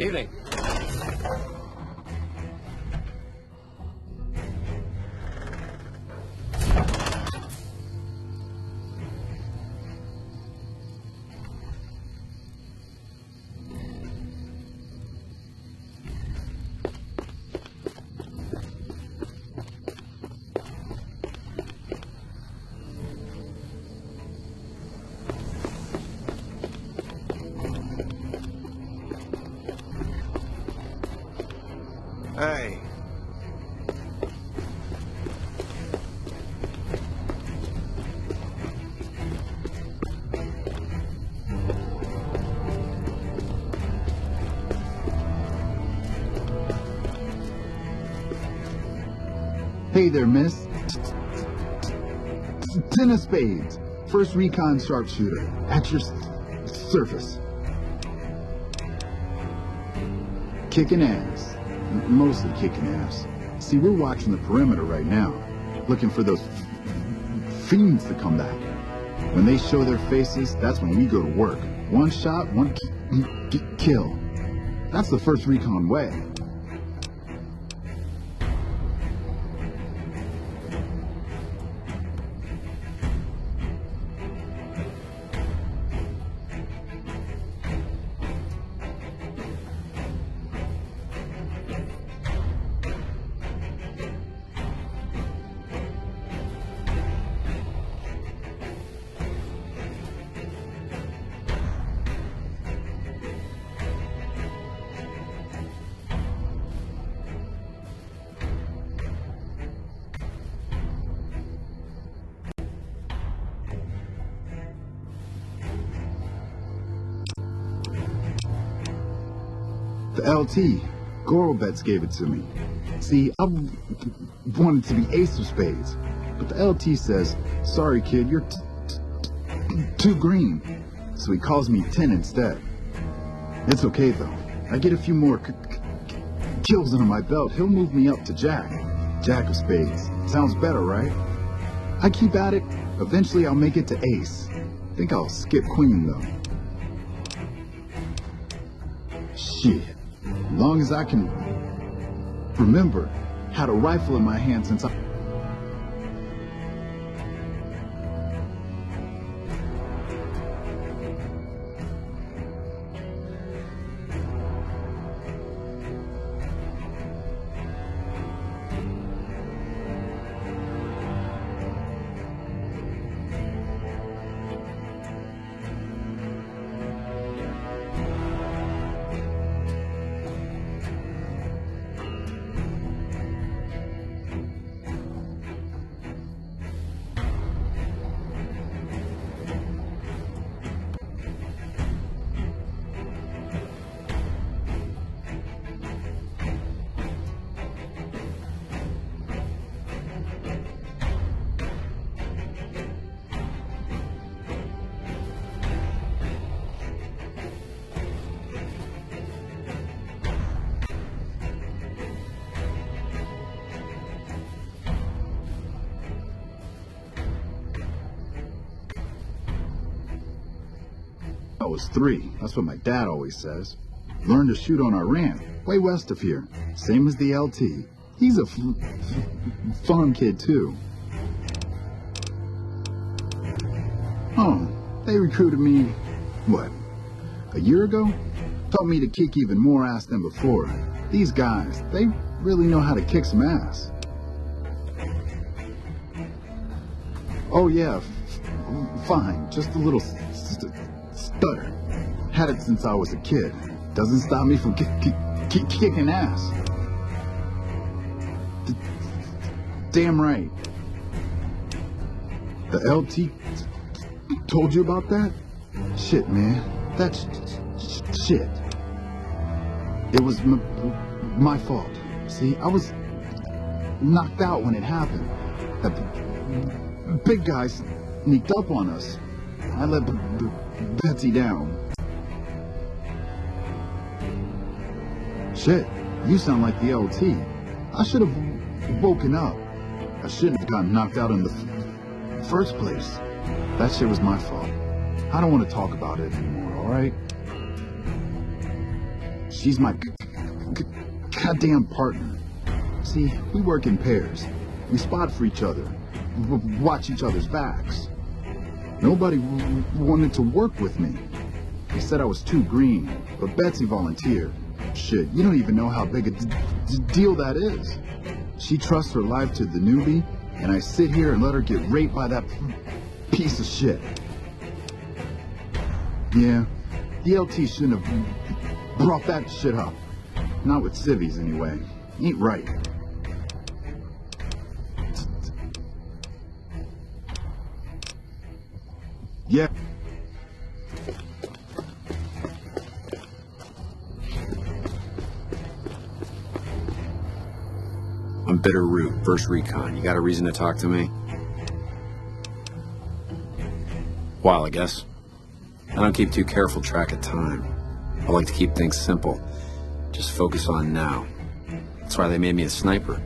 Evening. Hey. Hey there, miss. Ten of spades. First recon sharpshooter. At your surface. Kicking ass. Mostly kicking ass. See, we're watching the perimeter right now. Looking for those fiends to come back. When they show their faces, that's when we go to work. One shot, one kill. That's the first recon way. The LT, Gorobets gave it to me. See, I wanted to be ace of spades, but the LT says, sorry kid, you're too green. So he calls me 10 instead. It's okay though. I get a few more kills under my belt, he'll move me up to Jack. Jack of spades. Sounds better, right? I keep at it, eventually I'll make it to ace. Think I'll skip queen though. Shit. As long as I can remember, had a rifle in my hand since I... I was 3. That's what my dad always says. Learned to shoot on our ranch, way west of here. Same as the LT. He's a fun kid too. Oh, they recruited me, what, a year ago? Taught me to kick even more ass than before. These guys, they really know how to kick some ass. Oh yeah, fine, just a little stutter. Had it since I was a kid. Doesn't stop me from kicking ass. Damn right. The LT told you about that? Shit, man. That's shit. It was my fault. See, I was knocked out when it happened. That big guy sneaked up on us. I let Betsy down. Shit, you sound like the LT. I should have woken up. I shouldn't have gotten knocked out in the first place. That shit was my fault. I don't want to talk about it anymore, alright? She's my goddamn partner. See, we work in pairs. We spot for each other, watch each other's backs. Nobody wanted to work with me. They said I was too green, but Betsy volunteered. Shit, you don't even know how big a deal that is. She trusts her life to the newbie, and I sit here and let her get raped by that piece of shit. Yeah, the LT shouldn't have brought that shit up. Not with civvies, anyway. Ain't right. Yeah. I'm Bitter Root, First Recon. You got a reason to talk to me? While, I guess. I don't keep too careful track of time. I like to keep things simple. Just focus on now. That's why they made me a sniper.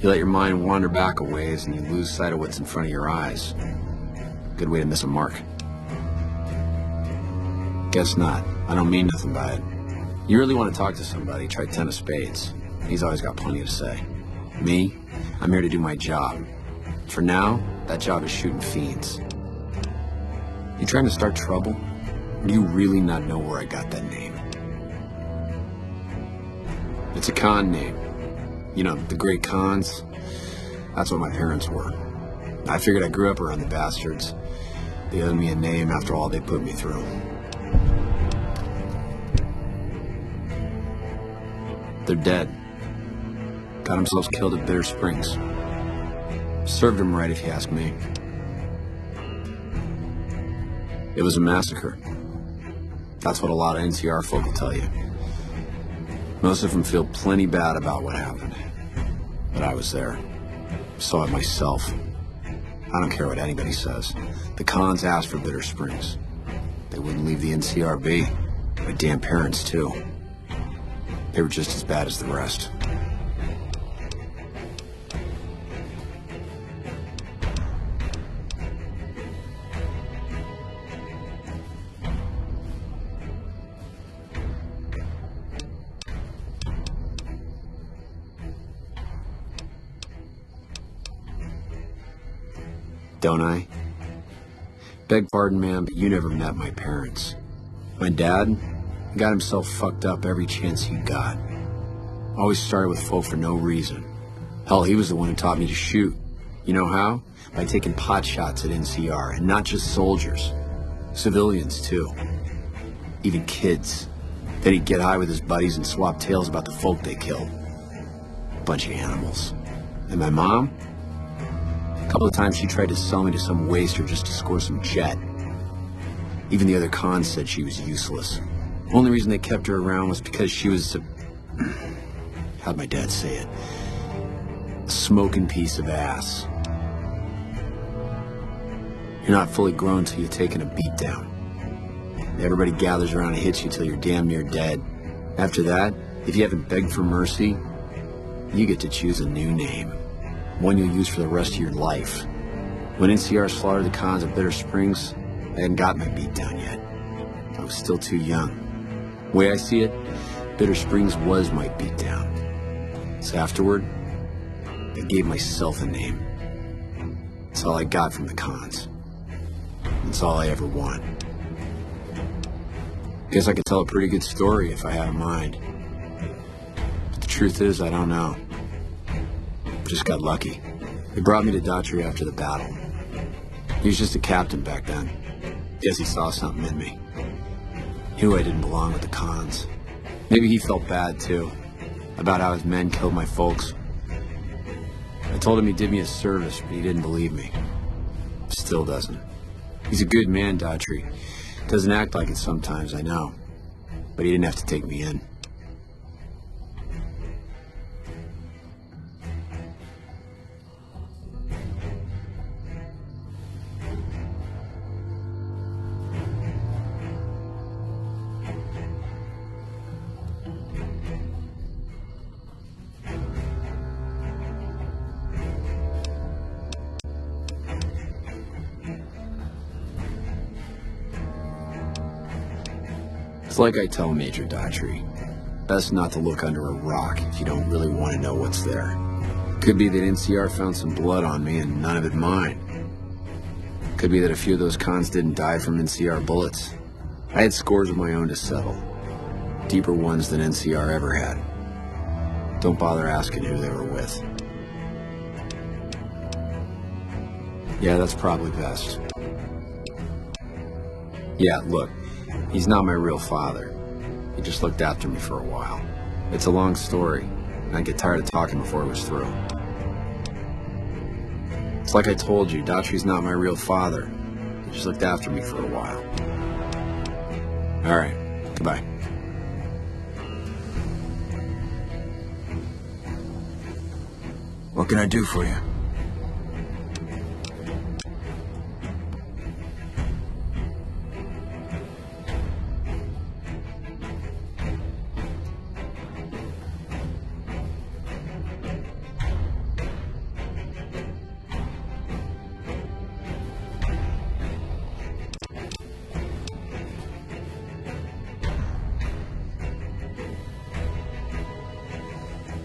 You let your mind wander back a ways and you lose sight of what's in front of your eyes. Good way to miss a mark. Guess not. I don't mean nothing by it. You really want to talk to somebody, try 10 of spades. He's always got plenty to say. Me, I'm here to do my job. For now, that job is shooting fiends. You trying to start trouble? Or do you really not know where I got that name? It's a con name. You know, the great cons. That's what my parents were. I figured I grew up around the bastards. They owed me a name after all they put me through. They're dead. Got themselves killed at Bitter Springs. Served them right, if you ask me. It was a massacre. That's what a lot of NCR folk will tell you. Most of them feel plenty bad about what happened. But I was there. Saw it myself. I don't care what anybody says. The cons asked for Bitter Springs. They wouldn't leave the NCR be. My damn parents, too. They were just as bad as the rest. Don't I? Beg pardon, ma'am, but you never met my parents. My dad got himself fucked up every chance he got. Always started with folk for no reason. Hell, he was the one who taught me to shoot. You know how? By taking pot shots at NCR, and not just soldiers. Civilians, too. Even kids. Then he'd get high with his buddies and swap tales about the folk they killed. Bunch of animals. And my mom? A couple of times she tried to sell me to some waster just to score some jet. Even the other cons said she was useless. Only reason they kept her around was because she was a... how'd my dad say it? A smoking piece of ass. You're not fully grown till you've taken a beat down. Everybody gathers around and hits you till you're damn near dead. After that, if you haven't begged for mercy, you get to choose a new name. One you'll use for the rest of your life. When NCR slaughtered the cons at Bitter Springs, I hadn't got my beat down yet. I was still too young. The way I see it, Bitter Springs was my beat down. So afterward, I gave myself a name. That's all I got from the cons. That's all I ever want. Guess I could tell a pretty good story if I had a mind. But the truth is, I don't know. Just got lucky. They brought me to Daughtry after the battle. He was just a captain back then. Guess he saw something in me. He knew I didn't belong with the cons. Maybe he felt bad, too, about how his men killed my folks. I told him he did me a service, but he didn't believe me. Still doesn't. He's a good man, Daughtry. Doesn't act like it sometimes, I know. But he didn't have to take me in. It's like I tell Major Daughtry. Best not to look under a rock if you don't really want to know what's there. Could be that NCR found some blood on me and none of it mine. Could be that a few of those cons didn't die from NCR bullets. I had scores of my own to settle. Deeper ones than NCR ever had. Don't bother asking who they were with. Yeah, that's probably best. Yeah, look, he's not my real father. He just looked after me for a while. It's a long story, and I'd get tired of talking before it was through. It's like I told you, Daughtry's not my real father. He just looked after me for a while. Alright, goodbye. What can I do for you?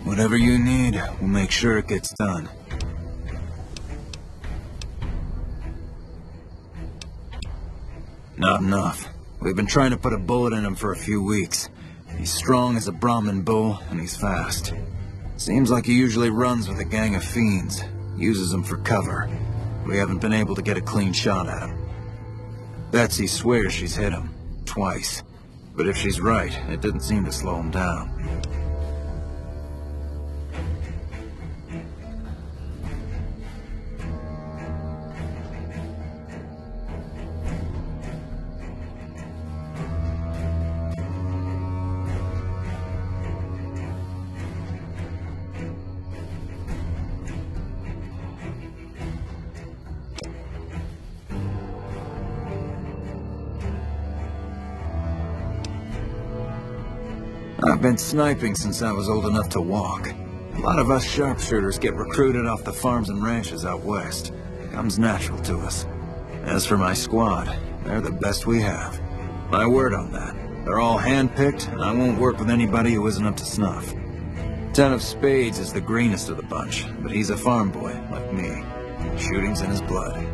Whatever you need, we'll make sure it gets done. Not enough. We've been trying to put a bullet in him for a few weeks. He's strong as a Brahmin bull, and he's fast. Seems like he usually runs with a gang of fiends, uses them for cover. We haven't been able to get a clean shot at him. Betsy swears she's hit him, twice. But if she's right, it didn't seem to slow him down. I've been sniping since I was old enough to walk. A lot of us sharpshooters get recruited off the farms and ranches out west. Comes natural to us. As for my squad, they're the best we have. My word on that. They're all hand-picked, and I won't work with anybody who isn't up to snuff. Ten of Spades is the greenest of the bunch, but he's a farm boy, like me. Shooting's in his blood.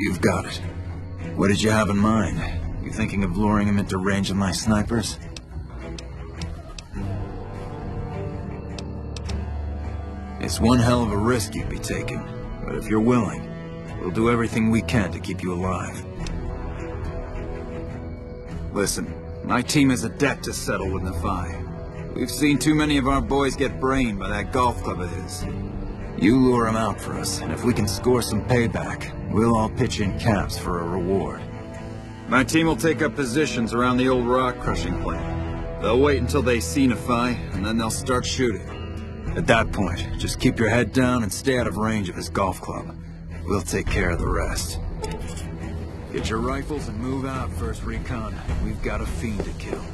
You've got it. What did you have in mind? You thinking of luring him into range of my snipers? It's one hell of a risk you'd be taking, but if you're willing, we'll do everything we can to keep you alive. Listen, my team has a debt to settle with Nefai. We've seen too many of our boys get brained by that golf club of his. You lure him out for us, and if we can score some payback, we'll all pitch in caps for a reward. My team will take up positions around the old rock crushing plant. They'll wait until they see Nefai, and then they'll start shooting. At that point, just keep your head down and stay out of range of his golf club. We'll take care of the rest. Get your rifles and move out, First Recon. We've got a fiend to kill.